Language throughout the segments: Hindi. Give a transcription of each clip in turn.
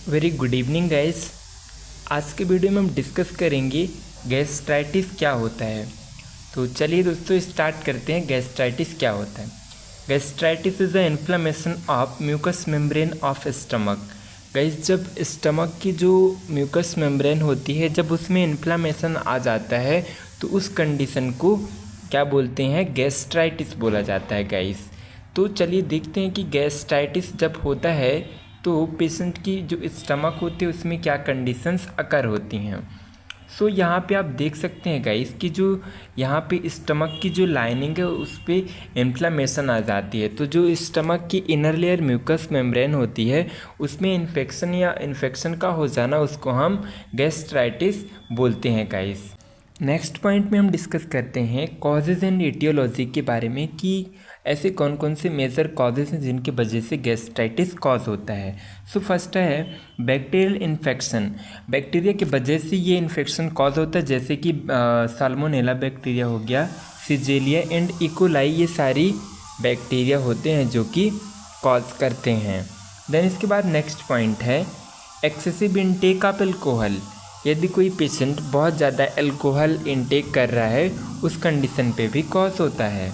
Very good evening guys. आज के वीडियो में हम डिस्कस करेंगे गैस्ट्राइटिस क्या होता है। तो चलिए दोस्तों स्टार्ट करते हैं। गैस्ट्राइटिस क्या होता है? Gastritis is the inflammation of mucous membrane of stomach. Guys, जब स्टमक की जो म्यूकस मेम्ब्रेन होती है, जब उसमें इन्फ्लेमेशन आ जाता है तो उस कंडीशन को क्या बोलते हैं? गैस्ट्राइटिस बोला जाता है गाइस। तो चलिए देखते हैं कि गैस्ट्राइटिस जब होता है तो पेशेंट की जो स्टमक होती है उसमें क्या कंडीशंस अकर होती हैं। सो यहाँ पे आप देख सकते हैं गाइस कि जो यहाँ पे स्टमक की जो लाइनिंग है उस पर इन्फ्लेमेशन आ जाती है। तो जो स्टमक की इनर लेयर म्यूकस मेम्ब्रेन होती है उसमें इन्फेक्शन या इन्फेक्शन का हो जाना, उसको हम गैस्ट्राइटिस बोलते हैं गाइस। नेक्स्ट पॉइंट में हम डिस्कस करते हैं कॉजेज़ एंड एटियोलॉजी के बारे में कि ऐसे कौन कौन से मेजर कॉजेज़ हैं जिनकी वजह से गैस्ट्राइटिस कॉज होता है। सो फर्स्ट है बैक्टीरियल इन्फेक्शन। बैक्टीरिया की वजह से ये इन्फेक्शन कॉज होता है, जैसे कि साल्मोनेला बैक्टीरिया हो गया, सिजेलिया एंड इकोलाई, ये सारी बैक्टीरिया होते हैं जो कि कॉज करते हैं। देन इसके बाद नेक्स्ट पॉइंट है एक्सेसिव इंटेक ऑफ एल्कोहल। यदि कोई पेशेंट बहुत ज़्यादा अल्कोहल इंटेक कर रहा है उस कंडीशन पे भी कॉज होता है।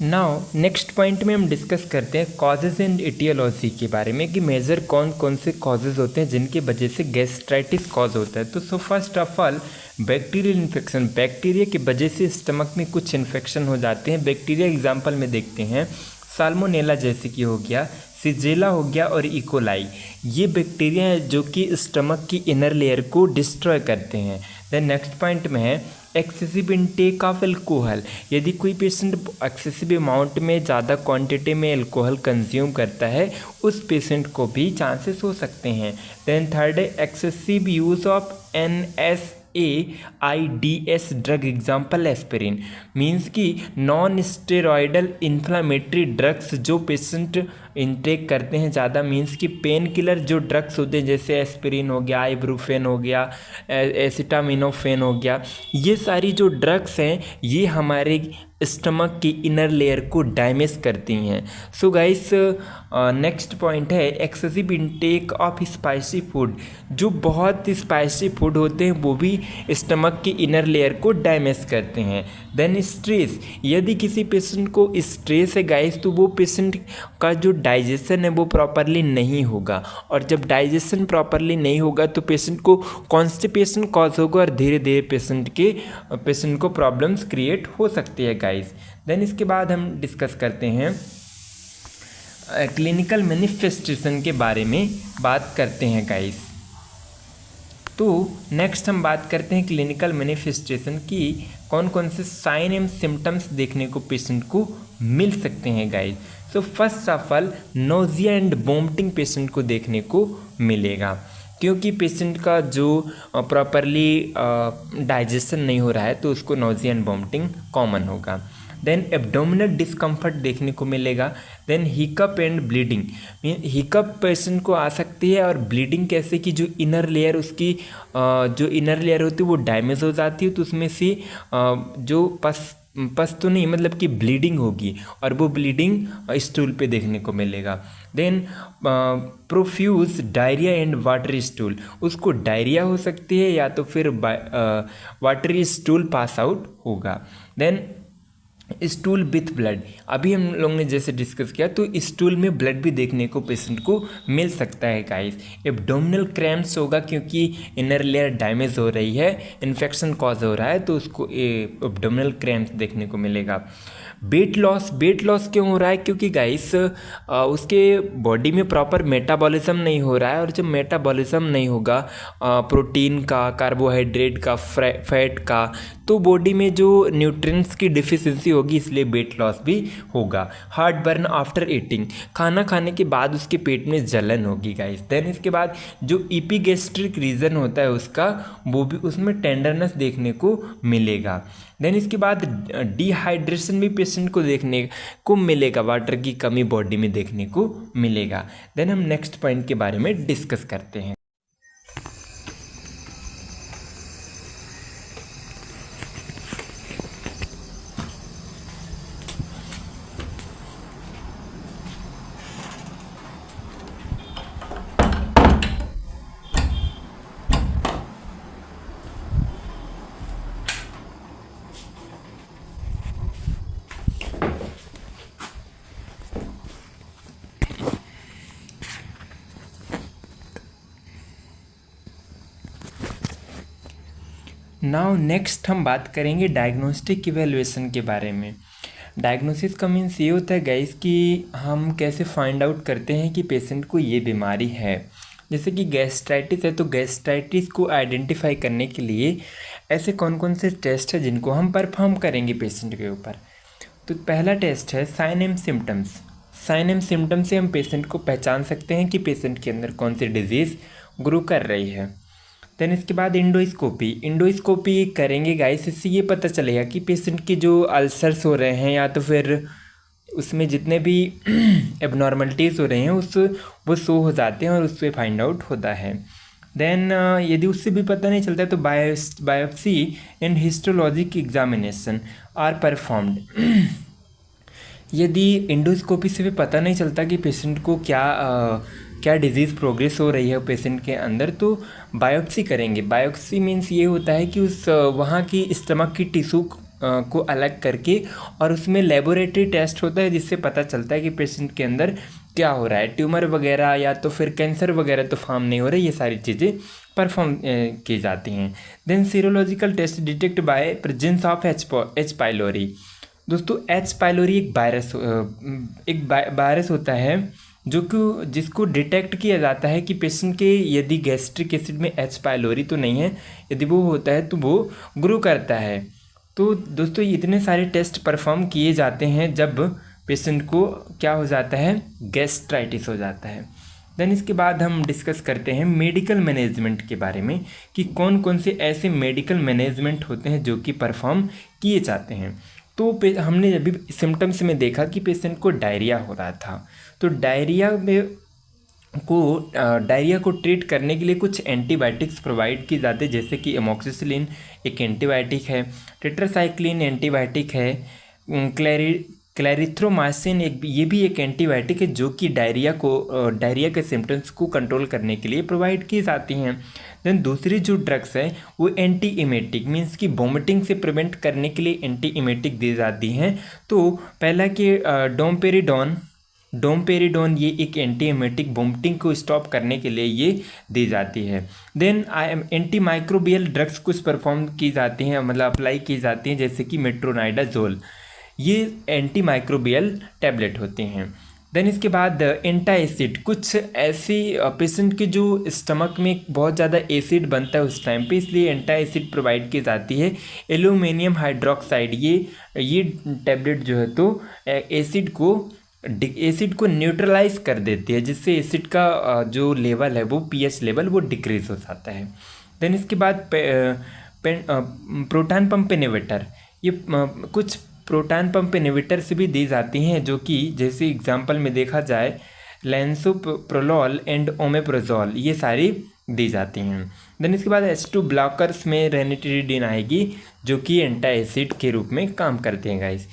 नाउ नेक्स्ट पॉइंट में हम डिस्कस करते हैं कॉजेज़ एंड एटियोलॉजी के बारे में कि मेजर कौन कौन से कॉजेज़ होते हैं जिनकी वजह से गैस्ट्राइटिस कॉज होता है। तो first of all bacterial infection. Bacteria की वजह से स्टमक में कुछ इन्फेक्शन हो जाते हैं। बैक्टीरिया एग्जाम्पल में देखते हैं साल्मोनेला जैसे कि हो गया, सिजेला हो गया और इकोलाई। ये बैक्टीरिया हैं जो कि स्टमक की इनर लेयर को डिस्ट्रॉय करते हैं। देन नेक्स्ट पॉइंट में है एक्सेसिव इंटेक ऑफ एल्कोहल। यदि कोई पेशेंट एक्सेसिव अमाउंट में ज़्यादा क्वांटिटी में एल्कोहल कंज्यूम करता है उस पेशेंट को भी चांसेस हो सकते हैं। देन थर्ड है excessive use of NSAIDs drug, example aspirin. Means कि नॉन स्टेरॉयडल इन्फ्लामेटरी ड्रग्स जो पेशेंट इंटेक करते हैं ज़्यादा, मीन्स कि पेन किलर जो ड्रग्स होते हैं जैसे एस्पिरिन हो गया, आइब्रूफेन हो गया, एसिटामिनोफेन हो गया, ये सारी जो ड्रग्स हैं ये हमारे स्टमक की इनर लेयर को डैमेज करती हैं। सो गाइस नेक्स्ट पॉइंट है excessive intake of spicy food. जो बहुत स्पाइसी फूड होते हैं वो भी स्टमक की इनर लेयर को डैमेज करते हैं। Then stress. यदि किसी पेशेंट को स्ट्रेस है गाइस तो वो पेशेंट का जो डाइजेशन है वो प्रॉपरली नहीं होगा, और जब डाइजेशन प्रॉपरली नहीं होगा तो पेशेंट को कॉन्स्टिपेशन कॉज होगा और धीरे धीरे पेशेंट को प्रॉब्लम्स क्रिएट हो सकती है गाइस। देन इसके बाद हम डिस्कस करते हैं क्लिनिकल मैनिफेस्टेशन के बारे में बात करते हैं गाइस। तो नेक्स्ट हम बात करते हैं क्लिनिकल मैनिफेस्टेशन की कौन कौन से साइन एंड सिम्टम्स देखने को पेशेंट को मिल सकते हैं guys. So first of all nausea and vomiting patient को देखने को मिलेगा, क्योंकि पेशेंट का जो प्रॉपरली डाइजेशन नहीं हो रहा है तो उसको नोजिया एंड वोमिटिंग कॉमन होगा। देन एब्डोमिनल डिस्कम्फर्ट देखने को मिलेगा। Then hiccup and bleeding. Hiccup patient को आ सकती है, और ब्लीडिंग कैसे कि जो इनर लेयर उसकी जो इनर लेयर होती है वो डैमेज हो जाती है, तो उसमें से जो पस तो नहीं मतलब कि ब्लीडिंग होगी, और वो ब्लीडिंग स्टूल पे देखने को मिलेगा। Then profuse diarrhoea and watery stool. उसको डायरिया हो सकती है या तो फिर वाटरी स्टूल पास आउट होगा। Then stool with blood. अभी हम लोग ने जैसे डिस्कस किया तो स्टूल में ब्लड भी देखने को पेशेंट को मिल सकता है गाइस। एब्डोमिनल क्रैम्प्स होगा, क्योंकि इनर लेयर डैमेज हो रही है, इन्फेक्शन कॉज हो रहा है तो उसको एब्डोमिनल क्रैम्प्स देखने को मिलेगा। वेट लॉस क्यों हो रहा है? क्योंकि गाइस उसके बॉडी में प्रॉपर मेटाबॉलिज्म नहीं हो रहा है, और जब मेटाबॉलिज्म नहीं होगा प्रोटीन का, कार्बोहाइड्रेट का, फैट का, तो बॉडी में जो न्यूट्रिएंट्स की डिफिशिएंसी होगी, इसलिए वेट लॉस भी होगा। Heart burn after eating. खाना खाने के बाद उसके पेट में जलन होगी गाइस। देन इसके बाद जो इपीगैस्ट्रिक रीजन होता है उसका, वो भी उसमें टेंडरनेस देखने को मिलेगा। देन इसके बाद डिहाइड्रेशन भी पेशेंट को देखने को मिलेगा, वाटर की कमी बॉडी में देखने को मिलेगा। देन हम नेक्स्ट पॉइंट के बारे में डिस्कस करते हैं। नाउ नेक्स्ट हम बात करेंगे डायग्नोस्टिक इवेल्युएशन के बारे में। डायग्नोसिस का मीन्स ये होता है गाइस कि हम कैसे फाइंड आउट करते हैं कि पेशेंट को ये बीमारी है। जैसे कि गैस्ट्राइटिस है तो गैस्ट्राइटिस को आइडेंटिफाई करने के लिए ऐसे कौन कौन से टेस्ट है जिनको हम परफॉर्म करेंगे पेशेंट के ऊपर। तो पहला टेस्ट है sign and symptoms. Sign and symptoms से हम पेशेंट को पहचान सकते हैं कि पेशेंट के अंदर कौन सी डिजीज़ ग्रो कर रही है। देन इसके बाद इंडोस्कोपी। इंडोस्कोपी करेंगे गाइस, इससे ये पता चलेगा कि पेशेंट के जो अल्सर्स हो रहे हैं या तो फिर उसमें जितने भी एबनॉर्मलिटीज़ हो रहे हैं वो शो हो जाते हैं और उससे फाइंड आउट होता है। देन यदि उससे भी पता नहीं चलता है तो biopsy and histologic examination are performed. यदि इंडोस्कोपी से भी पता नहीं चलता कि पेशेंट को क्या डिजीज़ प्रोग्रेस हो रही है पेशेंट के अंदर, तो बायोप्सी करेंगे। बायोप्सी मीन्स ये होता है कि उस वहाँ की स्टमक की टिश्यू को अलग करके और उसमें लेबोरेटरी टेस्ट होता है जिससे पता चलता है कि पेशेंट के अंदर क्या हो रहा है, ट्यूमर वगैरह या तो फिर कैंसर वगैरह तो फॉर्म नहीं हो रही, ये सारी चीज़ें परफॉर्म की जाती हैं। Then serological test detect by presence of H pylori. दोस्तों एच पाइलोरी एक वायरस होता है जो कि जिसको डिटेक्ट किया जाता है कि पेशेंट के यदि गैस्ट्रिक एसिड में एच पाइलोरी तो नहीं है, यदि वो होता है तो वो ग्रो करता है। तो दोस्तों इतने सारे टेस्ट परफॉर्म किए जाते हैं जब पेशेंट को क्या हो जाता है, गैस्ट्राइटिस हो जाता है। देन इसके बाद हम डिस्कस करते हैं मेडिकल मैनेजमेंट के बारे में कि कौन कौन से ऐसे मेडिकल मैनेजमेंट होते हैं जो कि परफॉर्म किए जाते हैं। तो हमने अभी सिम्टम्स में देखा कि पेशेंट को डायरिया हो रहा था, तो डायरिया को ट्रीट करने के लिए कुछ एंटीबायोटिक्स प्रोवाइड की जाती है, जैसे कि एमोक्सिसिलिन एक एंटीबायोटिक है, टेट्रासाइक्लिन एंटीबायोटिक है, क्लैरिथ्रोमाइसिन ये भी एक एंटीबायोटिक है जो कि डायरिया के सिम्टम्स को कंट्रोल करने के लिए प्रोवाइड की जाती हैं। देन दूसरी जो ड्रग्स है वो एंटी इमेटिक मीन्स कि वोमिटिंग से प्रिवेंट करने के लिए एंटी इमेटिक दी जाती हैं। तो पहला कि डोमपेरिडोन ये एक एंटी इमेटिक वोमिटिंग को स्टॉप करने के लिए ये दी जाती है। देन एंटी माइक्रोबियल ड्रग्स कुछ परफॉर्म की जाती हैं, मतलब अप्लाई की जाती हैं, जैसे कि मेट्रोनाइडाजोल, ये एंटी माइक्रोबियल टैबलेट होते हैं। देन इसके बाद एंटा एसिड, कुछ ऐसी पेशेंट के जो स्टमक में बहुत ज़्यादा एसिड बनता है उस टाइम पे, इसलिए एंटा एसिड प्रोवाइड की जाती है। एल्यूमिनियम हाइड्रोक्साइड ये टैबलेट जो है तो एसिड को न्यूट्रलाइज कर देती है, जिससे एसिड का जो लेवल है वो पीएच लेवल वो डिक्रीज हो जाता है। देन इसके बाद प्रोटॉन पंप इनहिबिटर, ये कुछ प्रोटॉन पंप इनहिबिटर से भी दी जाती हैं, जो कि जैसे एग्जांपल में देखा जाए लैंसोप्रोलोल एंड ओमेप्रोजोल, ये सारी दी जाती हैं। देन इसके बाद H2 ब्लॉकर्स में रेनिटिडिन आएगी जो कि एंटा एसिड के रूप में काम करते हैं गाइस।